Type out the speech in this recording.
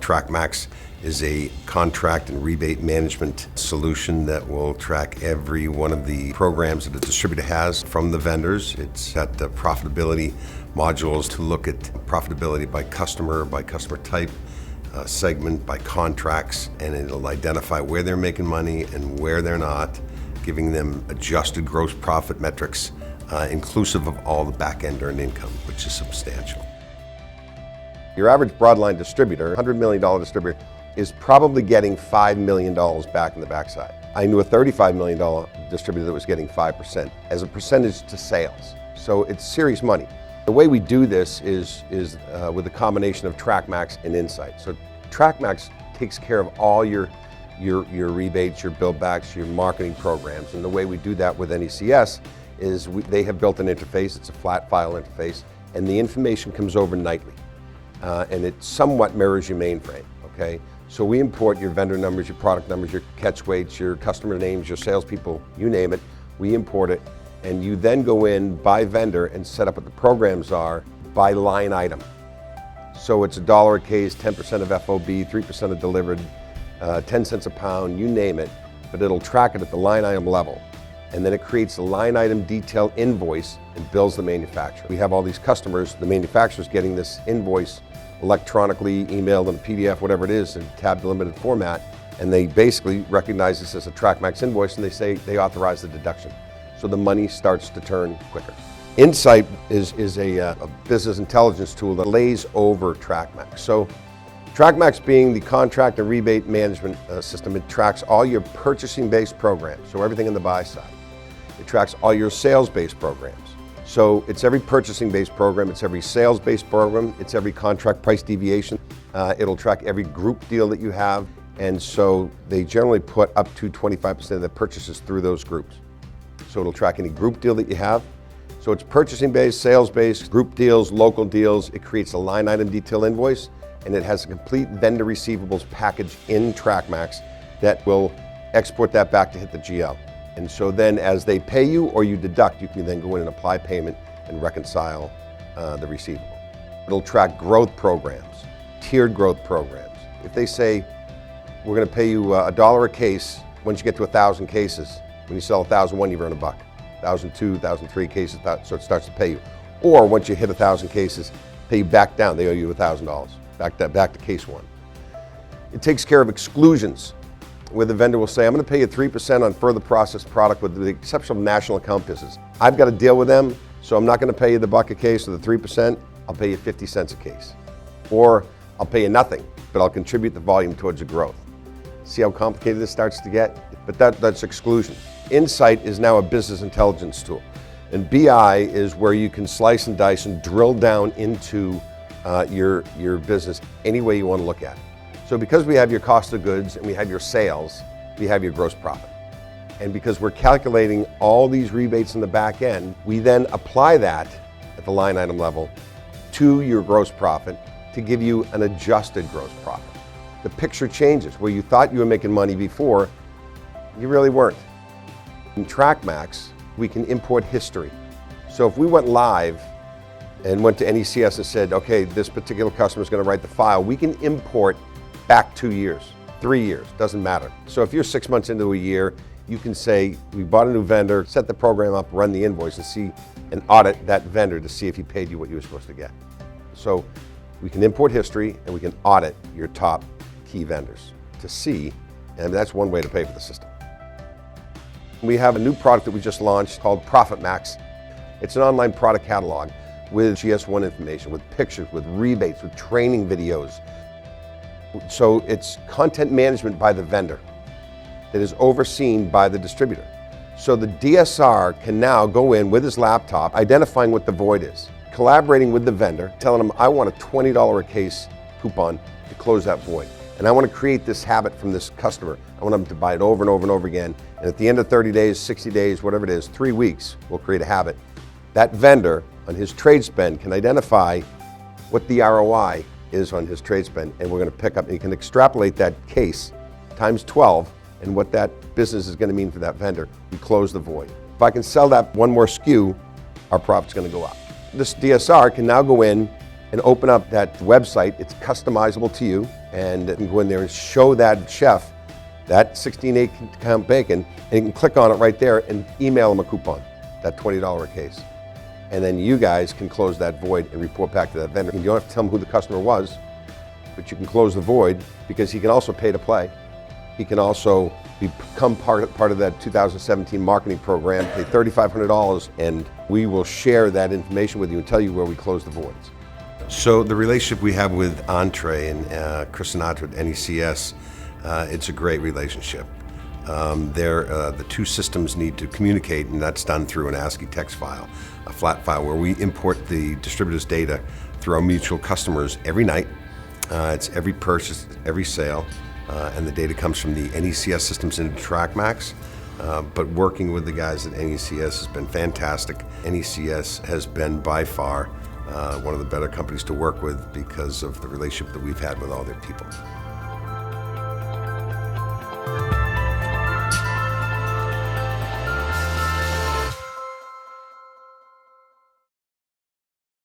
Trackmax is a contract and rebate management solution that will track every one of the programs that the distributor has from the vendors. It's got the profitability modules to look at profitability by customer type, segment, by contracts, and it'll identify where they're making money and where they're not, giving them adjusted gross profit metrics, inclusive of all the back-end earned income, which is substantial. Your average broadline distributor, $100 million distributor, is probably getting $5 million back in the backside. I knew a $35 million distributor that was getting 5% as a percentage to sales. So it's serious money. The way we do this is with a combination of Trackmax and Insight. So Trackmax takes care of all your rebates, your buildbacks, your marketing programs. And the way we do that with NECS is they have built an interface. It's a flat file interface, and the information comes over nightly. And it somewhat mirrors your mainframe, okay? So we import your vendor numbers, your product numbers, your catch weights, your customer names, your salespeople, you name it. We import it, and you then go in by vendor and set up what the programs are by line item. So it's $1 a case, 10% of FOB, 3% of delivered, 10 cents a pound, you name it, but it'll track it at the line item level. And then it creates a line item detail invoice and bills the manufacturer. We have all these customers, the manufacturer's getting this invoice electronically, emailed in a PDF, whatever it is, in tab delimited format, and they basically recognize this as a Trackmax invoice, and they say they authorize the deduction. So the money starts to turn quicker. Insight is a business intelligence tool that lays over Trackmax. So Trackmax being the contract and rebate management system, it tracks all your purchasing-based programs, so everything on the buy side. It tracks all your sales-based programs. So it's every purchasing-based program, it's every sales-based program, it's every contract price deviation. It'll track every group deal that you have, and so they generally put up to 25% of their purchases through those groups. So it'll track any group deal that you have. So it's purchasing-based, sales-based, group deals, local deals. It creates a line item detail invoice, and it has a complete vendor receivables package in Trackmax that will export that back to hit the GL. And so then as they pay you or you deduct, you can then go in and apply payment and reconcile the receivable. It'll track growth programs, tiered growth programs. If they say, we're gonna pay you $1 a case, once you get to 1,000 cases, when you sell 1,001, you've earned $1. 1,002, 1,003 cases, so it starts to pay you. Or once you hit 1,000 cases, pay you back down, they owe you $1,000, back to case one. It takes care of exclusions, where the vendor will say, I'm going to pay you 3% on further processed product with the exception of national account business. I've got to deal with them, so I'm not going to pay you the $1 a case or the 3%, I'll pay you 50 cents a case. Or I'll pay you nothing, but I'll contribute the volume towards the growth. See how complicated this starts to get? But that's exclusion. Insight is now a business intelligence tool. And BI is where you can slice and dice and drill down into your business any way you want to look at it. So because we have your cost of goods and we have your sales, we have your gross profit. And because we're calculating all these rebates in the back end, we then apply that at the line item level to your gross profit to give you an adjusted gross profit. The picture changes. Where you thought you were making money before, you really weren't. In Trackmax, we can import history. So if we went live and went to NECS and said, okay, this particular customer is going to write the file, we can import back 2 years, 3 years, doesn't matter. So if you're 6 months into a year, you can say, we bought a new vendor, set the program up, run the invoice and see and audit that vendor to see if he paid you what you were supposed to get. So we can import history and we can audit your top key vendors to see, and that's one way to pay for the system. We have a new product that we just launched called Trackmax. It's an online product catalog with GS1 information, with pictures, with rebates, with training videos. So it's content management by the vendor that is overseen by the distributor. So the DSR can now go in with his laptop, identifying what the void is, collaborating with the vendor, telling him, I want a $20 a case coupon to close that void. And I want to create this habit from this customer. I want them to buy it over and over and over again. And at the end of 30 days, 60 days, whatever it is, 3 weeks, we'll create a habit. That vendor on his trade spend can identify what the ROI is on his trade spend, and we're going to pick up, and you can extrapolate that case times 12 and what that business is going to mean for that vendor. We close the void. If I can sell that one more SKU, our profit's going to go up. This DSR can now go in and open up that website. It's customizable to you, and you can go in there and show that chef that 16-8 count bacon, and you can click on it right there and email them a coupon, that $20 a case. And then you guys can close that void and report back to that vendor. You don't have to tell them who the customer was, but you can close the void because he can also pay to play. He can also become part of that 2017 marketing program, pay $3,500, and we will share that information with you and tell you where we close the voids. So the relationship we have with Entree and Chris Sinatra at NECS, it's a great relationship. The two systems need to communicate, and that's done through an ASCII text file, a flat file where we import the distributor's data through our mutual customers every night. It's every purchase, every sale, and the data comes from the NECS systems into Trackmax. But working with the guys at NECS has been fantastic. NECS has been by far one of the better companies to work with because of the relationship that we've had with all their people.